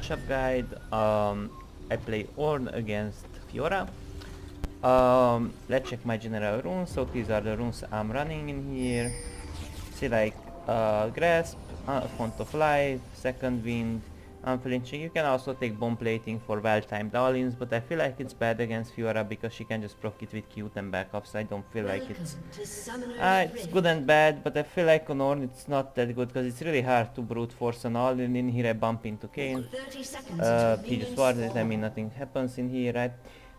matchup guide. I play Ornn against Fiora. Let's check my general runes. So these are the runes I'm running in here. See, like Grasp, Font of Life, Second Wind, Unflinching. You can also take Bomb Plating for well-timed all-ins, but I feel like it's bad against Fiora because she can just proc it with Q and back off, so I don't feel like it's good and bad, but I feel like on Ornn it's not that good because it's really hard to brute force an all-in. In here I bump into Kayn. He just warded it, I mean nothing happens in here, right?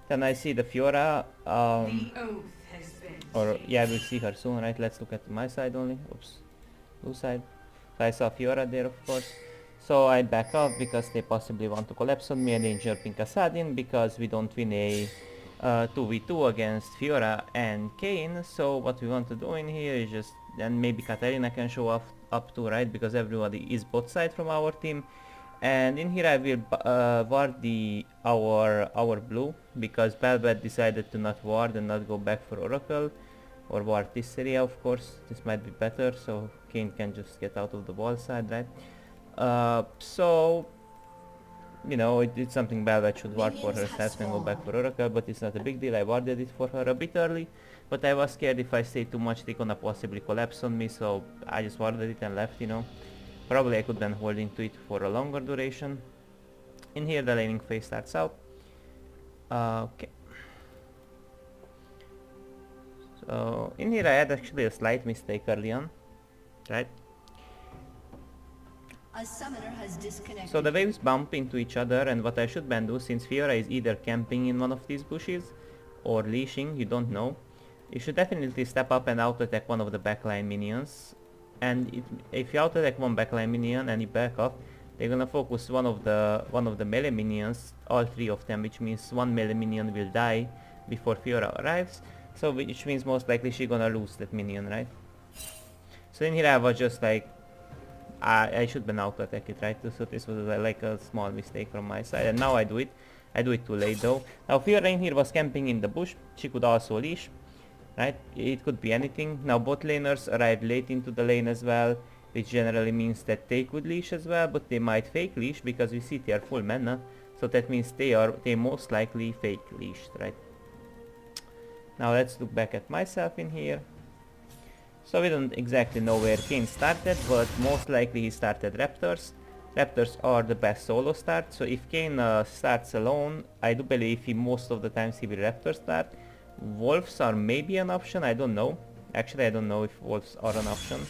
Then I see the Fiora, or yeah, we'll see her soon, right? Let's look at my side only. Oops, blue side. So I saw Fiora there, of course. So I back off because they possibly want to collapse on me, and then jump in Kassadin because we don't win a 2v2 against Fiora and Kayn. So what we want to do in here is just, and maybe Katarina can show up too, right? Because everybody is bot side from our team. And in here I will ward our blue because Belbet decided to not ward and not go back for Oracle, or ward this area, of course. This might be better, so Kayn can just get out of the wall side, right? So you know, it's something Belbet should ward for herself and go back for Oracle, but it's not a big deal. I warded it for her a bit early, but I was scared if I stay too much they're gonna possibly collapse on me, so I just warded it and left, you know. Probably I could then hold into it for a longer duration. In here the laning phase starts out. Okay. So in here I had actually a slight mistake early on, right? So the waves bump into each other, and what I should then do, since Fiora is either camping in one of these bushes or leashing, you don't know, you should definitely step up and auto-attack one of the backline minions. And if you auto-attack one backline minion and you back off, they're gonna focus one of the melee minions, all three of them, which means one melee minion will die before Fiora arrives. So which means most likely she's gonna lose that minion, right? So in here I was just like, I should have auto-attack it, right? So this was like a small mistake from my side, and now I do it. I do it too late though. Now Fiora in here was camping in the bush. She could also leash, right? It could be anything. Now bot laners arrived late into the lane as well, which generally means that they could leash as well, but they might fake leash because we see they are full mana. So that means they most likely fake leashed, right? Now let's look back at myself in here. So we don't exactly know where Kayn started, but most likely he started Raptors. Raptors are the best solo start, so if Kayn starts alone, I do believe most of the times he will Raptor start. Wolves are maybe an option, I don't know. Actually I don't know if wolves are an option.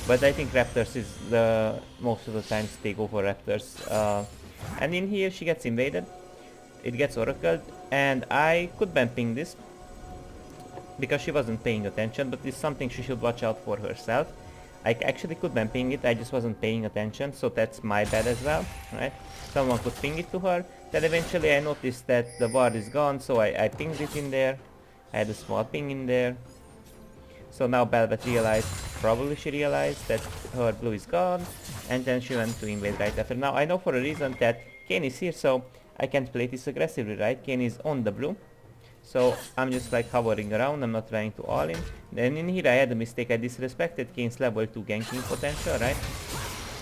But I think Raptors is most of the times they go for Raptors. And in here she gets invaded. It gets oracled, and I could ban ping this because she wasn't paying attention, but it's something she should watch out for herself. I actually could ban ping it, I just wasn't paying attention, so that's my bad as well, right? Someone could ping it to her. Then eventually I noticed that the ward is gone, so I pinged it in there. I had a small ping in there. So now Belbet realized, probably she realized that her blue is gone, and then she went to invade right after. Now I know for a reason that Kayn is here, so I can't play this aggressively, right? Kayn is on the blue. So I'm just like hovering around, I'm not trying to all in. Then in here I had a mistake, I disrespected Kayn's level 2 ganking potential, right?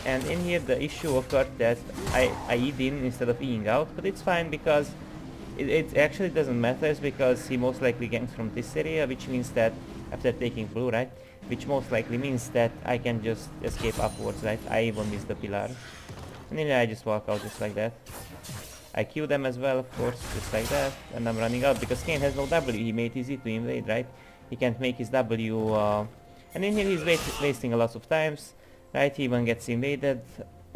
And in here the issue occurred that I E'd in instead of E'ing out, but it's fine because it actually doesn't matter, because he most likely ganks from this area, which means that after taking blue, right? Which most likely means that I can just escape upwards, right? I even miss the pillar. And then I just walk out just like that. I Q them as well, of course, just like that, and I'm running out because Kayn has no W. He made it easy to invade, right? He can't make his W, and in here he's wasting a lot of times, right? He even gets invaded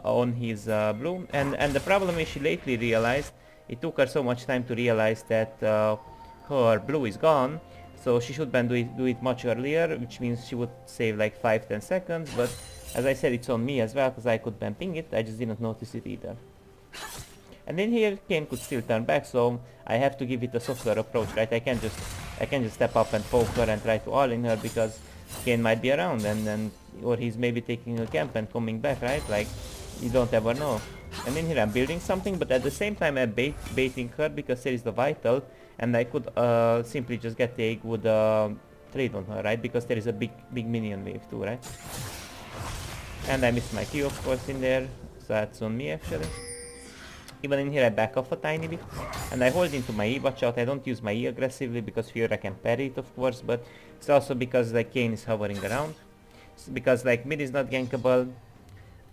on his blue, and the problem is she lately realized, it took her so much time to realize that her blue is gone, so she should then do it much earlier, which means she would save like 5-10 seconds, but as I said, it's on me as well, because I could ban ping it, I just didn't notice it either. And then here Kayn could still turn back, so I have to give it a softer approach, right? I can't just step up and poke her and try to all in her because Kayn might be around, and or he's maybe taking a camp and coming back, right? Like, you don't ever know. And in here I'm building something, but at the same time I'm baiting her because there is the vital, and I could simply just get a good trade on her, right? Because there is a big minion wave too, right? And I missed my Q, of course, in there, so that's on me actually. Even in here I back off a tiny bit and I hold into my E. Watch out, I don't use my E aggressively because Fiora can parry it of course, but it's also because like Kayn is hovering around. It's because like mid is not gankable,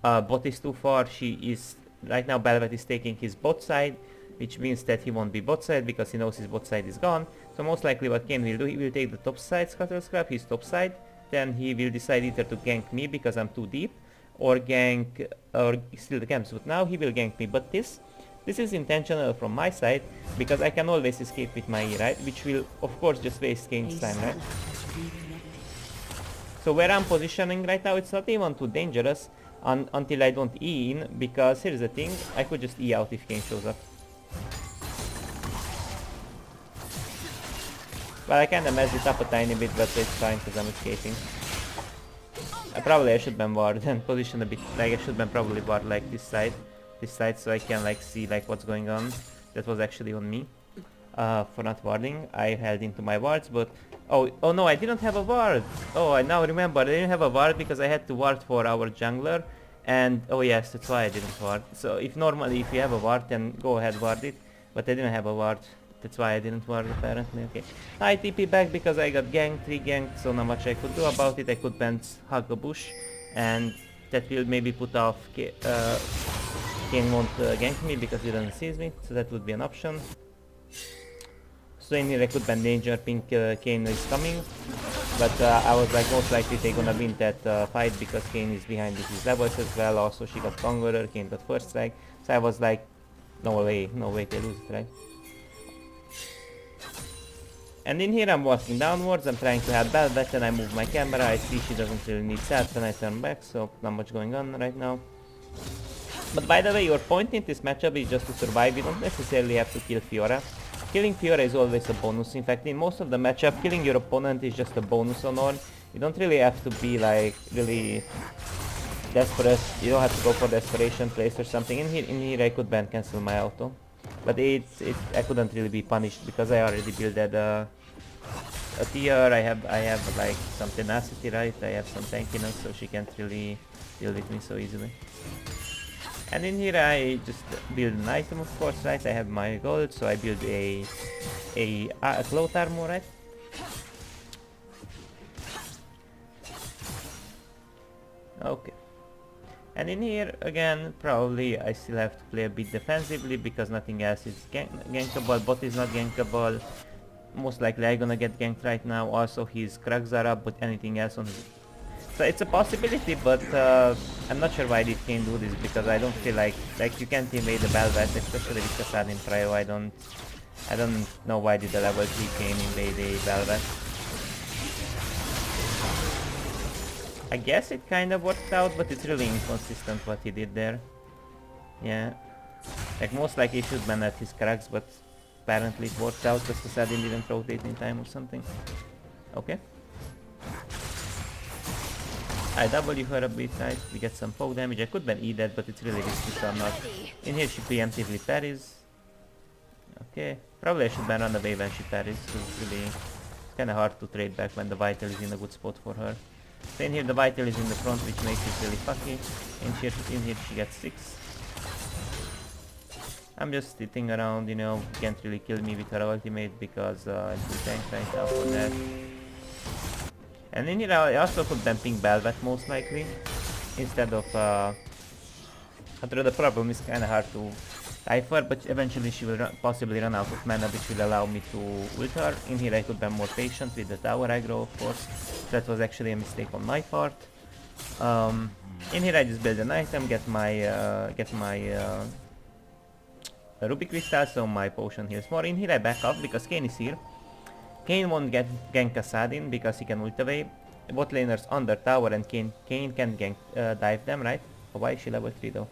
bot is too far, she is... Right now Belvet is taking his bot side, which means that he won't be bot side because he knows his bot side is gone. So most likely what Kayn will do, he will take the top side Scuttle Scrap, his top side, then he will decide either to gank me because I'm too deep, or gank, or steal the camps, but now he will gank me. But this is intentional from my side, because I can always escape with my E, right? Which will of course just waste Kayn's time, right? So where I'm positioning right now, it's not even too dangerous until I don't E in, because here's the thing, I could just E out if Kayn shows up. Well, I kinda messed it up a tiny bit, but it's fine because I'm escaping. I should ban ward and position a bit, like I should ban probably ward like this side, so I can like see like what's going on. That was actually on me for not warding. I held into my wards, but oh no, I didn't have a ward. Oh, I now remember, I didn't have a ward because I had to ward for our jungler, and oh yes, that's why I didn't ward. So if normally if you have a ward, then go ahead ward it, but I didn't have a ward. That's why I didn't ward apparently. Okay. I TP back because I got ganked, 3-ganked, so not much I could do about it. I could bench hug a bush, and that will maybe put off Kayn won't gank me because he doesn't seize me, so that would be an option. So in here I could ban danger, pink Kayn is coming, but I was like most likely they're gonna win that fight because Kayn is behind with his levels as well. Also she got Conqueror, Kayn got first strike, so I was like no way they lose it, right? And in here I'm walking downwards, I'm trying to help Belvet, and I move my camera, I see she doesn't really need stats, and I turn back, so not much going on right now. But by the way, your point in this matchup is just to survive, you don't necessarily have to kill Fiora. Killing Fiora is always a bonus. In fact, in most of the matchup, killing your opponent is just a bonus on Ornn. You don't really have to be like really desperate, you don't have to go for desperation place or something. In here I could ban cancel my auto. But I couldn't really be punished because I already built that a tier. I have like some tenacity, right? I have some tankiness, so she can't really deal with me so easily. And in here I just build an item, of course, right? I have my gold, so I build a cloth armor, right? Okay. And in here, again, probably I still have to play a bit defensively because nothing else is gankable. Bot is not gankable. Most likely I'm gonna get ganked right now. Also, his Krugs are up, but anything else on his... So it's a possibility, but I'm not sure why they can do this, because I don't feel like you can't invade the Belvet, especially with Kasad in Prio. I don't know why did the level 3 Kayn invade a Belvet. I guess it kind of worked out, but it's really inconsistent what he did there. Yeah. Like most likely he should ban at his Krugs, but apparently it worked out because Kassadin didn't rotate in time or something. Okay. I W her a bit, right? We get some poke damage. I could ban E that, but it's really risky, so I'm not. In here she preemptively parries. Okay. Probably I should ban on the way when she parries, because it's really kinda hard to trade back when the Vital is in a good spot for her. So in here the Vital is in the front, which makes it really fucky. In here she gets 6. I'm just sitting around, you know, can't really kill me with her ultimate because I'm too tanked right now for that. And in here I also could ban pink Belvet most likely, instead of although the problem is kinda hard to cipher, but eventually she will possibly run out of mana, which will allow me to ult her. In here I could be more patient with the tower aggro, of course. That was actually a mistake on my part. In here I just build an item, get my Ruby Crystal, so my potion heals more. In here I back up because Kayn is here. Kayn won't get gank Kassadin because he can ult away. Bot laners under tower, and Kayn can gank dive them, right? Oh, why is she level 3 though?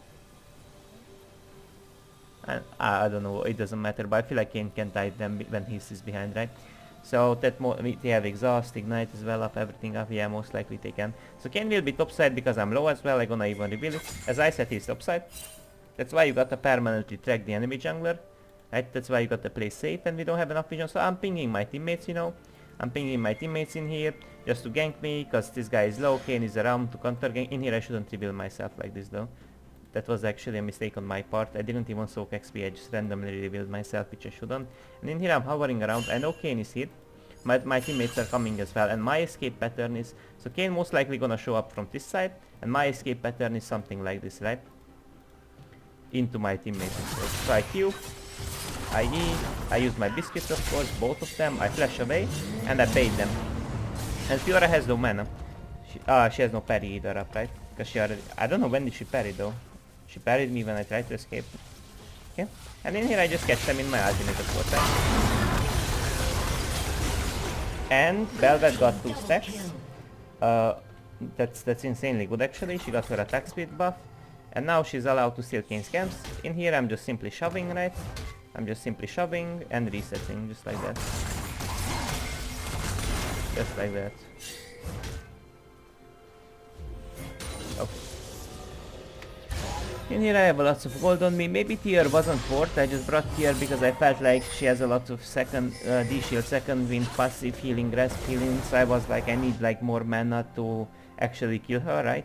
I don't know, it doesn't matter, but I feel like Kayn can dive them when he's behind, right? So that they have exhaust, ignite as well up, everything up, yeah, most likely they can. So Kayn will be topside because I'm low as well, I'm gonna even reveal it. As I said, he's topside. That's why you gotta permanently track the enemy jungler, right? That's why you gotta play safe, and we don't have enough vision, so I'm pinging my teammates, you know. I'm pinging my teammates in here just to gank me, because this guy is low, Kayn is around to counter gank. In here I shouldn't reveal myself like this though. That was actually a mistake on my part. I didn't even soak XP, I just randomly revealed myself, which I shouldn't. And in here I'm hovering around. I know Kayn is hit. My teammates are coming as well, and my escape pattern is... So Kayn most likely gonna show up from this side, and my escape pattern is something like this, right? Into my teammates. So I Q, I E, I use my biscuits of course, both of them, I flash away, and I bait them. And Fiora has no mana. She has no parry either up, right? Because she already... I don't know when did she parry though. She parried me when I tried to escape. Okay. And in here I just catch them in my ultimate of course, right? And Velvet got 2 stacks. That's insanely good actually. She got her attack speed buff. And now she's allowed to steal Kayn's camps. In here I'm just simply shoving, right? I'm just simply shoving and resetting, just like that. Just like that. Okay. In here I have lots of gold on me. Maybe tier wasn't worth. I just brought tier because I felt like she has a lot of second D-shield, second wind, passive healing, rest healing. So I was like, I need like more mana to actually kill her, right?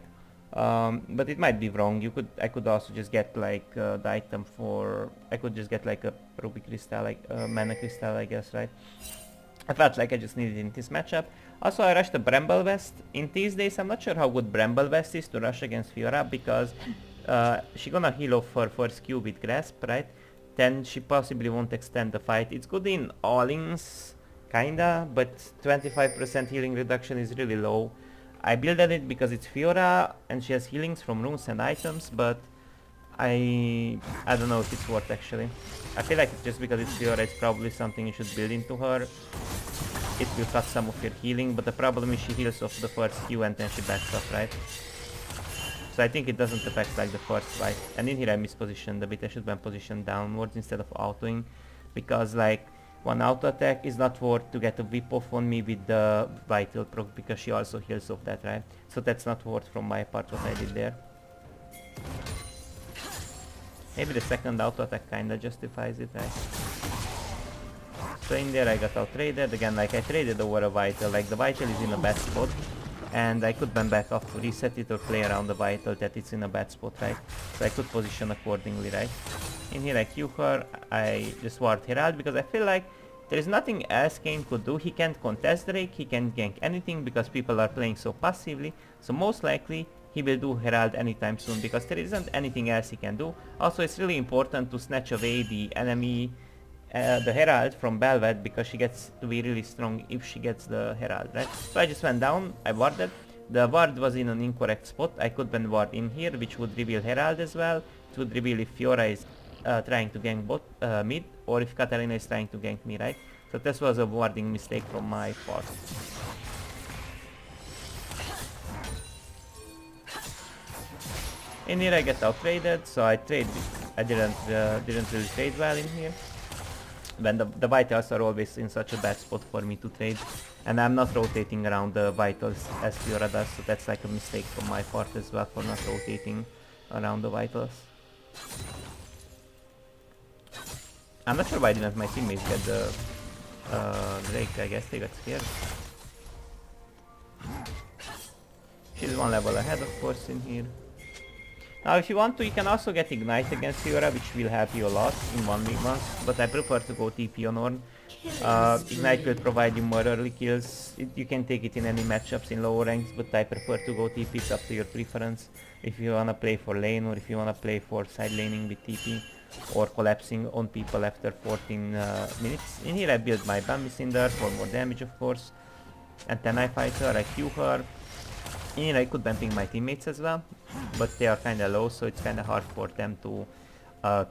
But it might be wrong. I could also just get like the item for... I could just get like a ruby crystal, like mana crystal, I guess, right? I felt like I just needed it in this matchup. Also, I rushed the Bramble Vest. In these days, I'm not sure how good Bramble Vest is to rush against Fiora because she gonna heal off her first Q with Grasp, right? Then she possibly won't extend the fight. It's good in all-ins, kinda, but 25% healing reduction is really low. I builded it because it's Fiora and she has healings from runes and items, but I don't know if it's worth actually. I feel like just because it's Fiora, it's probably something you should build into her. It will cut some of your healing, but the problem is she heals off the first Q and then she backs up, right? So I think it doesn't affect like the first fight. And in here I mispositioned a bit. I should have been positioned downwards instead of autoing, because like one auto attack is not worth to get a whip off on me with the vital proc, because she also heals off that, right? So that's not worth from my part what I did there. Maybe the second auto attack kinda justifies it, right? So in there I got out traded again, like I traded over a vital, like the vital is in a bad spot. And I could bend back up to reset it or play around the vital that it's in a bad spot, right? So I could position accordingly, right? In here I Q her, I just ward Herald because I feel like there is nothing else Kayn could do. He can't contest Drake, he can't gank anything because people are playing so passively. So most likely he will do Herald anytime soon because there isn't anything else he can do. Also it's really important to snatch away the enemy, the Herald from Velvet, because she gets to be really strong if she gets the Herald, right? So I just went down, I warded. The ward was in an incorrect spot. I could then ward in here, which would reveal Herald as well. It would reveal if Fiora is trying to gank mid, or if Katarina is trying to gank me, right? So this was a warding mistake from my part. In here I get out traded, so I didn't really trade well in here. When the vitals are always in such a bad spot for me to trade, and I'm not rotating around the vitals as Fiora does, so that's like a mistake from my part as well for not rotating around the vitals. I'm not sure why didn't my teammates get the Drake. I guess they got scared. She's one level ahead of course in here. Now if you want to, you can also get Ignite against Fiora, which will help you a lot in 1v1s, but I prefer to go TP on Ornn. Ignite will provide you more early kills. You can take it in any matchups in lower ranks, but I prefer to go TP. It's up to your preference. If you wanna play for lane, or if you wanna play for side laning with TP, or collapsing on people after 14 minutes. In here I build my Bambi Cinder for more damage of course, and then I fight her, I Q her. In here I could bumping my teammates as well, but they are kinda low, so it's kinda hard for them to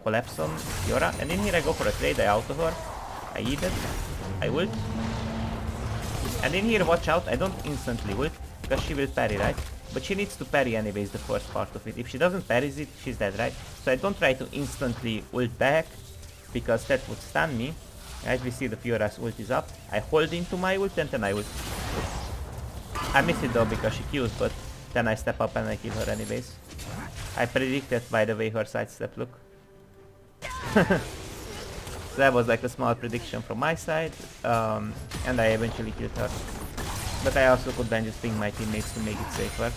collapse on Fiora. And in here I go for a trade, I auto her, I eat it, I ult. And in here watch out, I don't instantly ult, because she will parry, right? But she needs to parry anyways the first part of it. If she doesn't parry it, she's dead, right? So I don't try to instantly ult back, because that would stun me. As we see the Fiora's ult is up, I hold into my ult and then I ult. I missed it though because she Qs, but then I step up and I kill her anyways. I predicted by the way her sidestep look. So that was like a small prediction from my side, and I eventually killed her. But I also could then just ping my teammates to make it safer.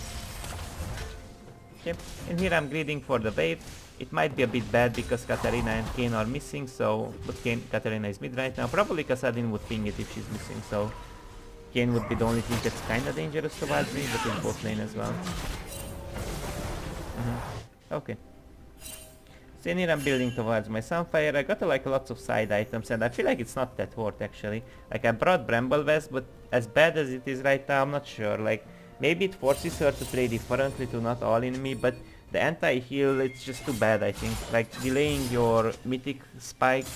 Okay, and here I'm greeding for the wave. It might be a bit bad because Katarina and Kayn are missing, so... But Katarina is mid right now. Probably Kassadin would ping it if she's missing, so... Kayn would be the only thing that's kinda dangerous towards me, but in bot lane as well. Okay. So in here I'm building towards my Sunfire. I got like lots of side items and I feel like it's not that worth actually. Like I brought Bramble Vest, but as bad as it is right now, I'm not sure. Like maybe it forces her to play differently to not all in me, but the anti-heal, it's just too bad I think. Like delaying your mythic spike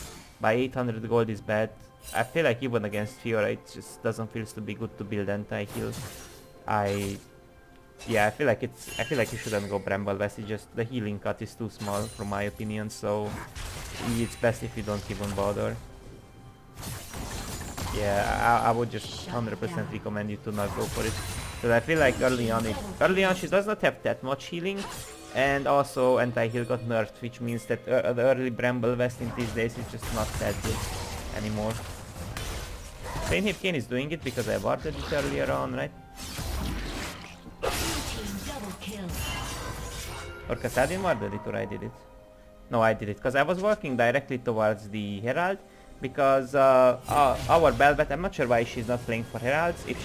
by 800 gold is bad. I feel like even against Fiora it just doesn't feel to be good to build anti-heal. Yeah, I feel like you shouldn't go Bramble Vest. It's just the healing cut is too small from my opinion, so it's best if you don't even bother. Yeah, I would just 100% recommend you to not go for it. Because I feel like early on she does not have that much healing, and also anti-heal got nerfed, which means that the early Bramble Vest in these days is just not that good anymore. So in here Kayn is doing it because I warded it earlier on, right? Or Kassadin warded it, or I did it? No, I did it, because I was walking directly towards the Herald, because our Belvet, I'm not sure why she's not playing for Heralds. If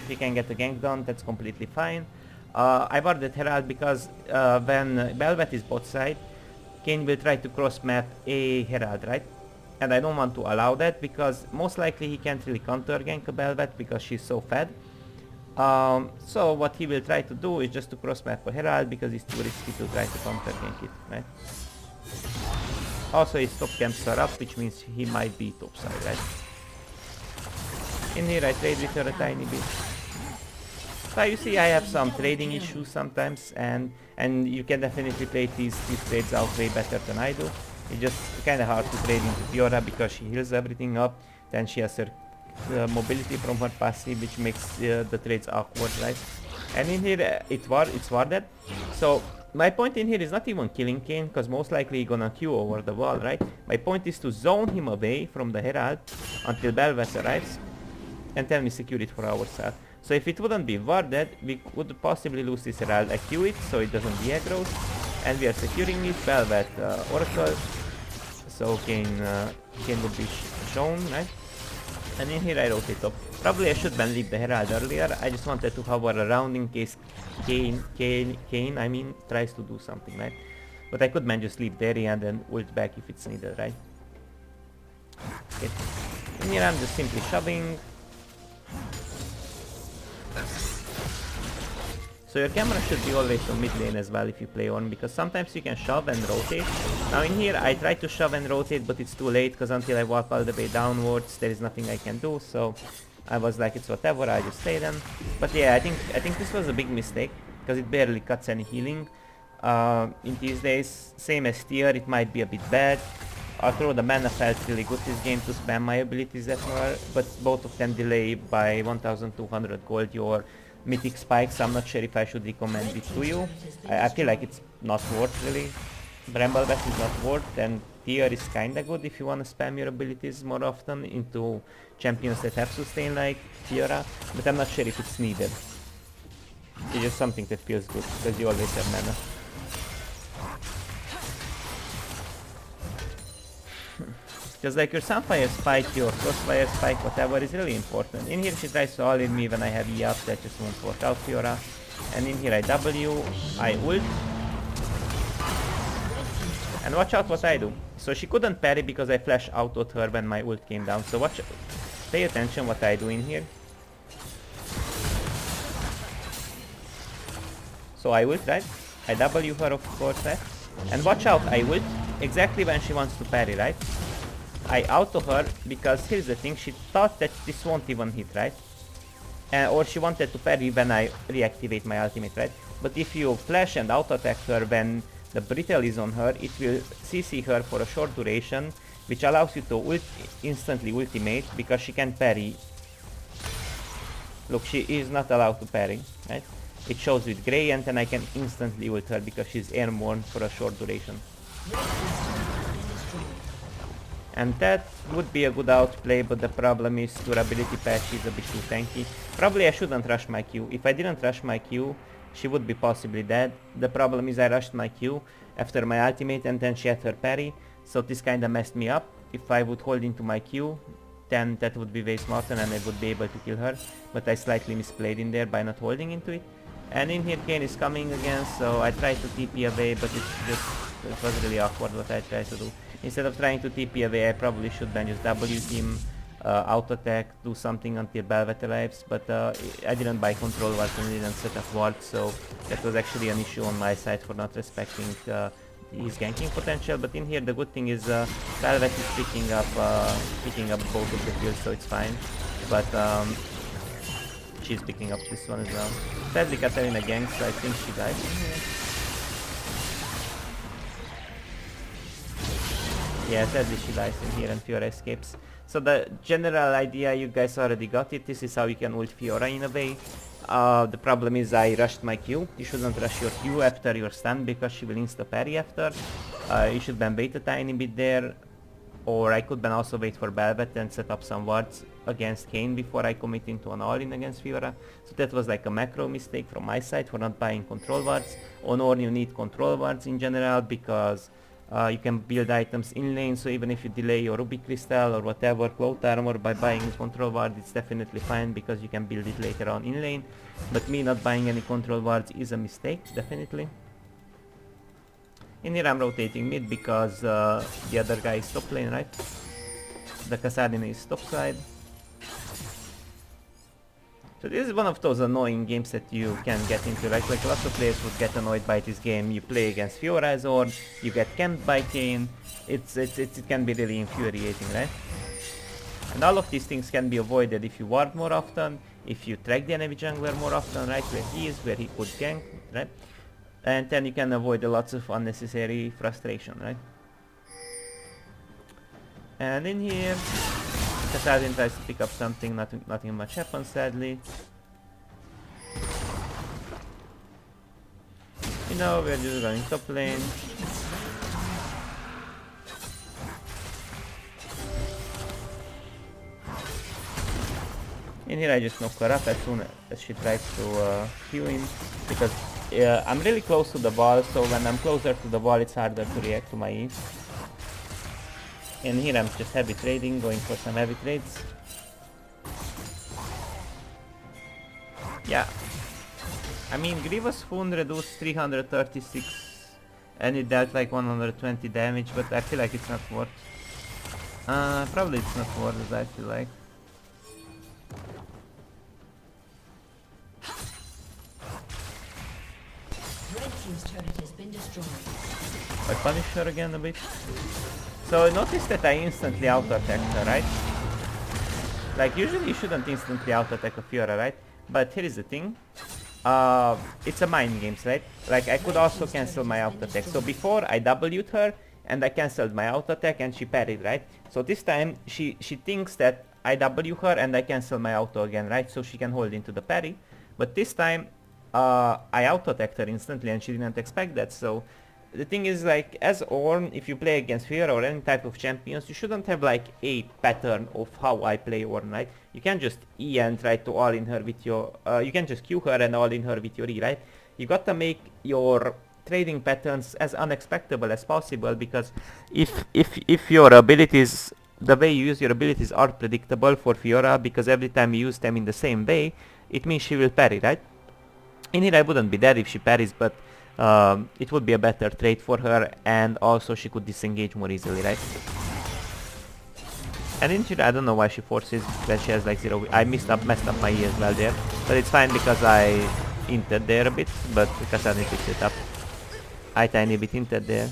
she can get the gank done, that's completely fine. I warded Herald because when Belvet is bot side, Kayn will try to cross map a Herald, right? And I don't want to allow that, because most likely he can't really counter gank a Belvet because she's so fed. So what he will try to do is just to cross map a Herald because it's too risky to try to counter gank it, right? Also his top camps are up, which means he might be top side, right? In here I trade with her a tiny bit. So you see I have some trading issues sometimes, and you can definitely play these trades out way better than I do. It's just kinda hard to trade into Fiora because she heals everything up, then she has her mobility from her passive, which makes the trades awkward, right? And in here it's warded. So my point in here is not even killing Kayn, because most likely he's gonna Q over the wall, right? My point is to zone him away from the Herald until Belvet arrives, and then we secure it for ourselves. So if it wouldn't be warded, we would possibly lose this Herald. I Q it so it doesn't be aggro, and we are securing it. Belvet Oracle, so Kayn would be shown, right? And in here I rotate up. Probably I should ban leave the Herald earlier. I just wanted to hover around in case Kayn tries to do something, right? But I could man just leave there and then ult back if it's needed, right? Okay. In here I'm just simply shoving. So your camera should be always on mid lane as well if you play Ornn, because sometimes you can shove and rotate. Now in here I try to shove and rotate, but it's too late, because until I walk all the way downwards there is nothing I can do, so I was like, it's whatever, I just stay then. But yeah, I think this was a big mistake, because it barely cuts any healing. In these days, same as tier, it might be a bit bad. Although the mana felt really good this game to spam my abilities as well, but both of them delay by 1200 gold your mythic spikes. I'm not sure if I should recommend it to you. I feel like it's not worth really. Bramble Vest is not worth, and tier is kinda good if you wanna spam your abilities more often into champions that have sustain like Fiora, but I'm not sure if it's needed. It's just something that feels good, because you always have mana. Just like your Sunfire spike, your Crossfire spike, whatever is really important. In here she tries to all-in me when I have E up, that just won't work out, Fiora. And in here I W, I ult. And watch out what I do. So she couldn't parry because I flash out at her when my ult came down. So pay attention what I do in here. So I ult, right? I W her of course, right? And watch out, I ult exactly when she wants to parry, right? I auto her because here's the thing, she thought that this won't even hit, right? Or she wanted to parry when I reactivate my ultimate, right? But if you flash and auto attack her when the brittle is on her, it will CC her for a short duration, which allows you to instantly ultimate because she can parry. Look, she is not allowed to parry, right? It shows with grey, and then I can instantly ult her because she's airborne for a short duration. And that would be a good outplay, but the problem is durability patch is a bit too tanky. Probably I shouldn't rush my Q. If I didn't rush my Q, she would be possibly dead. The problem is I rushed my Q after my ultimate and then she had her parry, so this kinda messed me up. If I would hold into my Q, then that would be way smarter and I would be able to kill her, but I slightly misplayed in there by not holding into it. And in here Kayn is coming again, so I tried to TP away, but it was really awkward what I tried to do. Instead of trying to TP away, I probably should then just W him, auto attack, do something until Belvet arrives, but I didn't buy control wards and didn't set up wards, so that was actually an issue on my side for not respecting his ganking potential. But in here the good thing is Belvet is picking up both of the kills, so it's fine. But she's picking up this one as well. Sadly Katarina ganks, so I think she died in here. Yeah, sadly she dies in here and Fiora escapes. So the general idea, you guys already got it. This is how you can ult Fiora in a way. The problem is I rushed my Q. You shouldn't rush your Q after your stun because she will insta-parry after. You should then wait a tiny bit there. Or I could then also wait for Belvet and set up some wards against Kayn before I commit into an all-in against Fiora. So that was like a macro mistake from my side for not buying control wards. On Ornn you need control wards in general because you can build items in lane, so even if you delay your Ruby Crystal or whatever cloth armor by buying this control ward, it's definitely fine because you can build it later on in lane. But me not buying any control wards is a mistake, definitely. In here I'm rotating mid because the other guy is top lane, right? The Kassadin is top side. So this is one of those annoying games that you can get into, right? Like lots of players would get annoyed by this game. You play against Fiora as Ornn, you get camped by Kayn. It can be really infuriating, right? And all of these things can be avoided if you ward more often, if you track the enemy jungler more often, right? Where he is, where he could gank, right? And then you can avoid lots of unnecessary frustration, right? And in here, Kassadin tries to pick up something, nothing much happens sadly. You know, we're just going top lane. In here I just knock her up as soon as she tries to heal him, because I'm really close to the wall, so when I'm closer to the wall it's harder to react to my E. And here I'm just heavy trading, going for some heavy trades. Yeah. I mean, Grievous Wound reduced 336 and it dealt like 120 damage, but I feel like it's not worth. Probably it's not worth it, I feel like. Red team's turret has been destroyed. I punish her again a bit. So notice that I instantly auto-attacked her, right? Like usually you shouldn't instantly auto-attack a Fiora, right? But here is the thing. It's a mind games, right? Like I could also cancel my auto-attack. So before I W'd her and I cancelled my auto-attack and she parried, right? So this time she thinks that I W her and I cancel my auto again, right? So she can hold into the parry. But this time I auto-attacked her instantly and she didn't expect that. So the thing is, like, as Ornn, if you play against Fiora or any type of champions, you shouldn't have like a pattern of how I play Ornn, right? You can't just E and try to all in her with your, you can just Q her and all in her with your E, right? You gotta make your trading patterns as unexpectable as possible, because if your abilities, the way you use your abilities are predictable for Fiora, because every time you use them in the same way, it means she will parry, right? In here I wouldn't be dead if she parries, but it would be a better trade for her, and also she could disengage more easily, right? And in here I don't know why she forces that she has like 0. I messed up my E as well there, but it's fine because I inted there a bit, but Kassadin picked it up. I tiny bit inted there.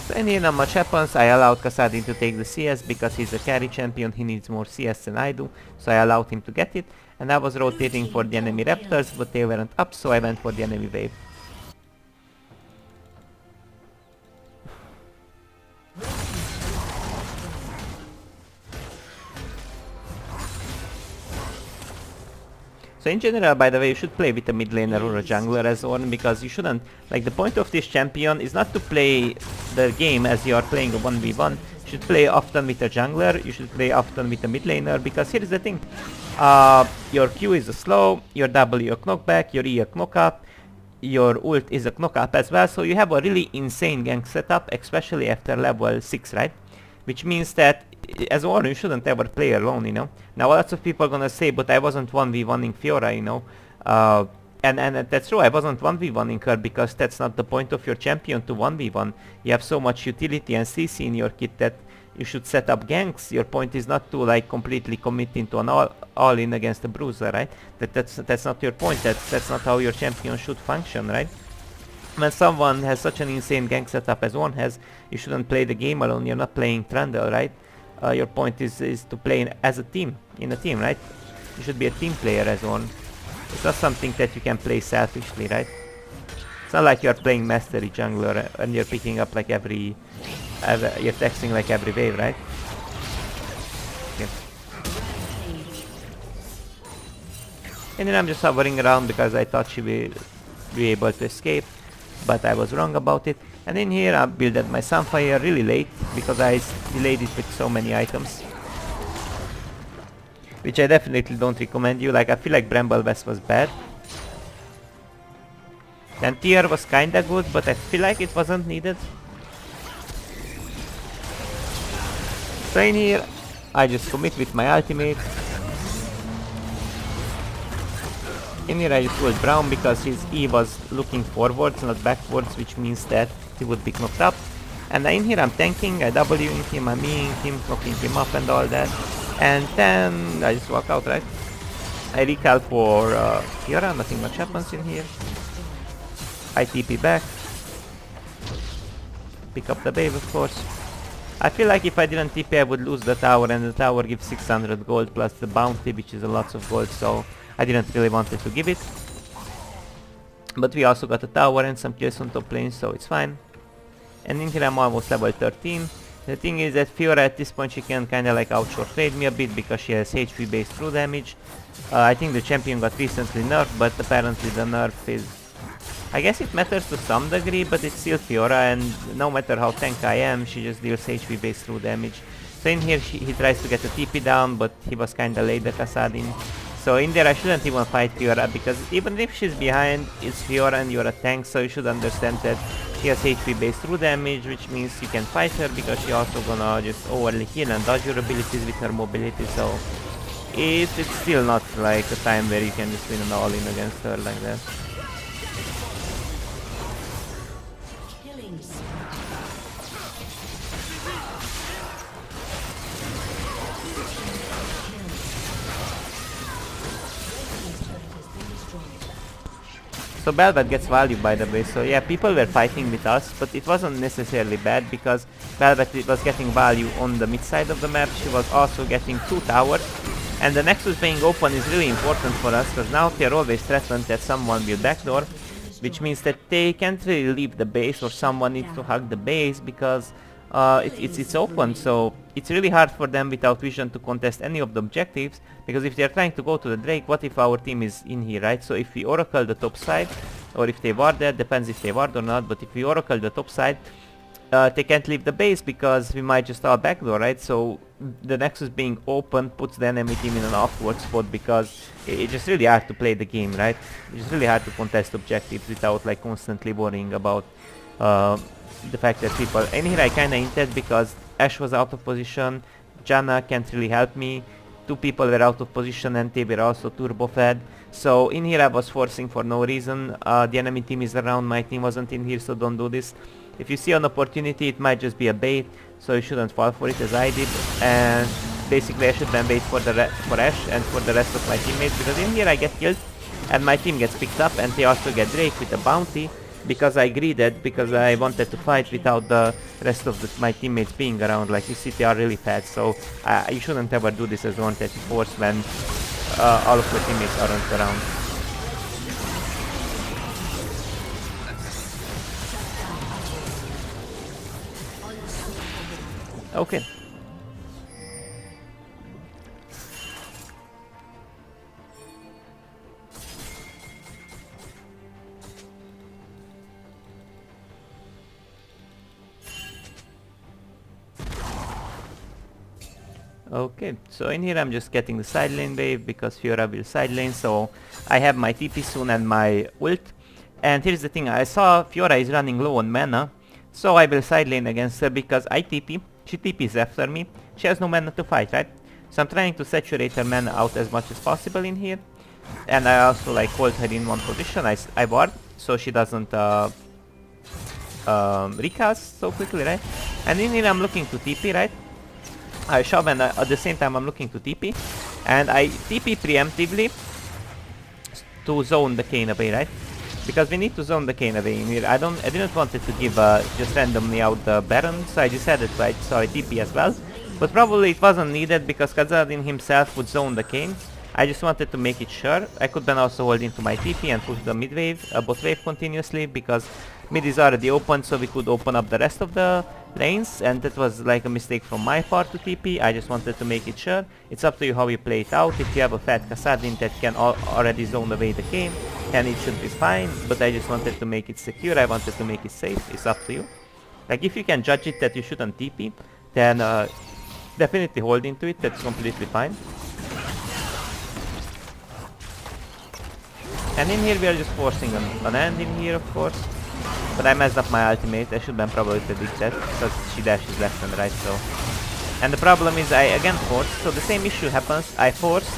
So in here not much happens. I allowed Kassadin to take the CS because he's a carry champion, he needs more CS than I do, so I allowed him to get it. And I was rotating for the enemy raptors, but they weren't up, so I went for the enemy wave. So in general, by the way, you should play with a mid laner or a jungler as Ornn, because you shouldn't, like, the point of this champion is not to play the game as you are playing a 1v1. You should play often with a jungler, you should play often with a mid laner, because here's the thing. Your Q is a slow, your W a knockback, your E a knock up. your ult is a knock up as well, so you have a really insane gank setup, especially after level 6, right? Which means that as Ornn you shouldn't ever play alone, you know. Now lots of people are gonna say, but I wasn't 1v1ing Fiora, you know. And that's true, I wasn't 1v1ing her because that's not the point of your champion to 1v1. You have so much utility and CC in your kit that you should set up ganks. Your point is not to like completely commit into an all-in against a bruiser, right? That's not your point. That's not how your champion should function, right? When someone has such an insane gank setup as Ornn has, you shouldn't play the game alone. You're not playing Trundle, right? Your point is to play as a team, in a team, right? You should be a team player as Ornn. It's not something that you can play selfishly, right? It's not like you're playing Mastery Jungler and you're picking up like you're texting like every wave, right? Okay. And then I'm just hovering around because I thought she would be able to escape, but I was wrong about it. And in here I builded my Sunfire really late because I delayed it with so many items, which I definitely don't recommend you. Like, I feel like Bramble West was bad. And Tier was kinda good, but I feel like it wasn't needed. So in here, I just commit with my ultimate. In here I just pulled Brown because his E was looking forwards, not backwards, which means that he would be knocked up. And in here I'm tanking, I Wing him, I'm Eing him, knocking him up and all that. And then I just walk out, right? I recall for Fiora, nothing much happens in here. I TP back. Pick up the wave, of course. I feel like if I didn't TP I would lose the tower, and the tower gives 600 gold plus the bounty, which is a lot of gold, so I didn't really want to give it. But we also got a tower and some kills on top lane, so it's fine. And in here I'm almost level 13. The thing is that Fiora at this point she can kinda like outshort trade me a bit because she has HP based true damage. I think the champion got recently nerfed, but apparently the nerf is... I guess it matters to some degree, but it's still Fiora, and no matter how tank I am, she just deals HP based true damage. So in here he tries to get a TP down, but he was kinda late, the Kassadin. So in there I shouldn't even fight Fiora, because even if she's behind, it's Fiora and you're a tank, so you should understand that she has HP based true damage, which means you can fight her because she also gonna just overly heal and dodge your abilities with her mobility, so it's still not like a time where you can just win an all-in against her like that. So Bel'Veth gets value, by the way, so yeah, people were fighting with us, but it wasn't necessarily bad because Bel'Veth was getting value on the mid side of the map. She was also getting 2 towers, and the Nexus being open is really important for us because now they're always threatened that someone will backdoor, which means that they can't really leave the base or someone needs to hug the base because it's open, so it's really hard for them without vision to contest any of the objectives, because if they're trying to go to the Drake, what if our team is in here, right? So if we oracle the top side, or if they ward there, depends if they ward or not, but if we oracle the top side, they can't leave the base because we might just all backdoor, right? So the Nexus being open puts the enemy team in an awkward spot because it's just really hard to play the game, right? It's just really hard to contest objectives without like constantly worrying about the fact that people... And here I kinda hinted because Ashe was out of position, Janna can't really help me, 2 people were out of position and they were also turbo fed. So in here I was forcing for no reason. The enemy team is around, my team wasn't in here, so don't do this. If you see an opportunity, it might just be a bait, so you shouldn't fall for it as I did. And basically I should then wait for Ashe and for the rest of my teammates, because in here I get killed and my team gets picked up and they also get Drake with a bounty. Because I greeded, because I wanted to fight without the rest of my teammates being around. Like you see, they are really fast, so you shouldn't ever do this as 134 when all of your teammates aren't around. Okay. Okay, so in here I'm just getting the side lane wave because Fiora will side lane, so I have my TP soon and my ult. And here's the thing, I saw Fiora is running low on mana, so I will side lane against her because I TP, she TPs after me, she has no mana to fight, right? So I'm trying to saturate her mana out as much as possible in here. And I also like hold her in one position, I ward, so she doesn't recast so quickly, right? And in here I'm looking to TP, right? I shove and at the same time I'm looking to TP. And I TP preemptively to zone the Kayn away, right? Because we need to zone the Kayn away in here. I didn't want it to give just randomly out the Baron, so I decided to so I TP as well. But probably it wasn't needed because Khazad-dûm himself would zone the Kayn. I just wanted to make it sure. I could then also hold into my TP and push the mid wave, bot wave continuously because mid is already open, so we could open up the rest of the lanes, and that was like a mistake from my part to TP. I just wanted to make it sure. It's up to you how you play it out. If you have a fat Khazad-dûm that can already zone away the Kayn, then it should be fine, but I just wanted to make it secure. I wanted to make it safe. It's up to you. Like if you can judge it that you shouldn't TP, then definitely hold into it. That's completely fine. And in here we are just forcing an end in here, of course. But I messed up my ultimate. I should have probably predict that because she dashes left and right, so. And the problem is I again force, so the same issue happens. I force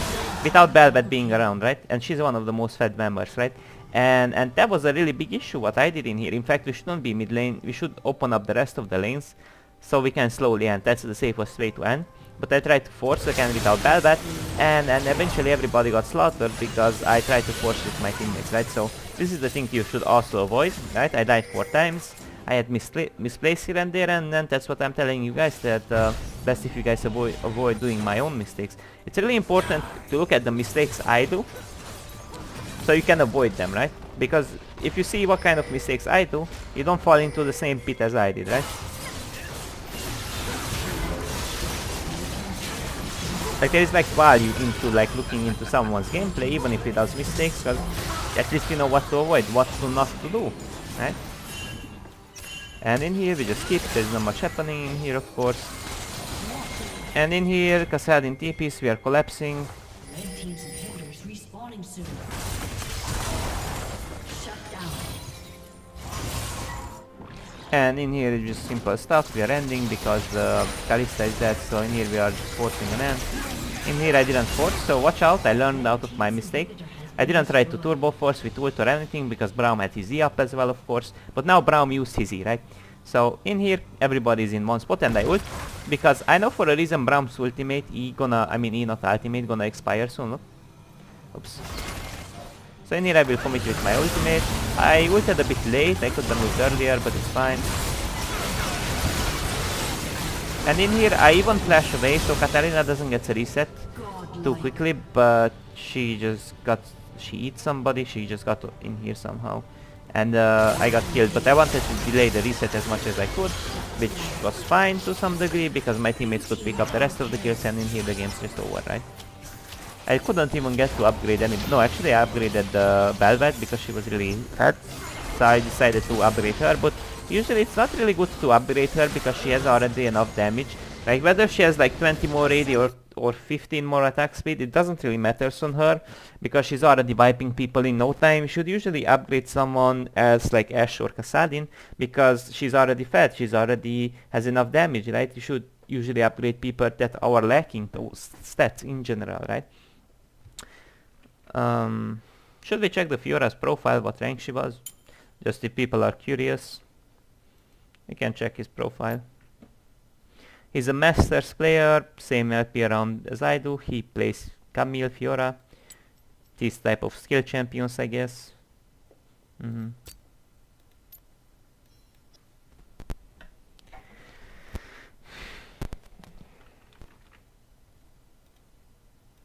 without Belvet being around, right? And she's one of the most fed members, right? And that was a really big issue what I did in here. In fact, we shouldn't be mid lane. We should open up the rest of the lanes so we can slowly end. That's the safest way to end. But I tried to force again without Belvet, and eventually everybody got slaughtered because I tried to force with my teammates, right? So this is the thing you should also avoid, right? I died 4 times, I had misplaced here and there, and that's what I'm telling you guys, that best if you guys avoid doing my own mistakes. It's really important to look at the mistakes I do, so you can avoid them, right? Because if you see what kind of mistakes I do, you don't fall into the same pit as I did, right? Like there is like value into like looking into someone's gameplay, even if he does mistakes, because at least you know what to avoid, what to not to do, right? And in here we just skip, there's not much happening in here, of course. And in here, Khazad-dûm TPs, we are collapsing. Red team's inhibitors respawning soon. Shut down. And in here is just simple stuff, we are ending because Kalista is dead, so in here we are just forcing an end. In here I didn't force, so watch out, I learned out of my mistake. I didn't try to turbo force with ult or anything because Braum had his E up as well, of course, but now Braum used his E, right? So in here everybody's in one spot and I ult, because I know for a reason Braum's ultimate, E not ultimate, gonna expire soon, look. Oops. So in here I will commit with my ultimate. I ulted a bit late, I could have moved earlier, but it's fine. And in here I even flash away, so Katarina doesn't get a reset too quickly, but she eats somebody, she just got in here somehow. And I got killed, but I wanted to delay the reset as much as I could, which was fine to some degree, because my teammates could pick up the rest of the kills, and in here the game's just over, right? I couldn't even get to upgrade any. No, actually I upgraded the Belvet because she was really fat, so I decided to upgrade her. But usually it's not really good to upgrade her because she has already enough damage. Like whether she has like 20 more AD or 15 more attack speed, it doesn't really matter on her because she's already wiping people in no time. You should usually upgrade someone else like Ashe or Khazad-dûm because she's already fat. She's already has enough damage, right? You should usually upgrade people that are lacking those stats in general, right? Should we check the Fiora's profile, what rank she was? Just if people are curious. We can check his profile. He's a Masters player, same LP around as I do. He plays Camille, Fiora. These type of skill champions, I guess.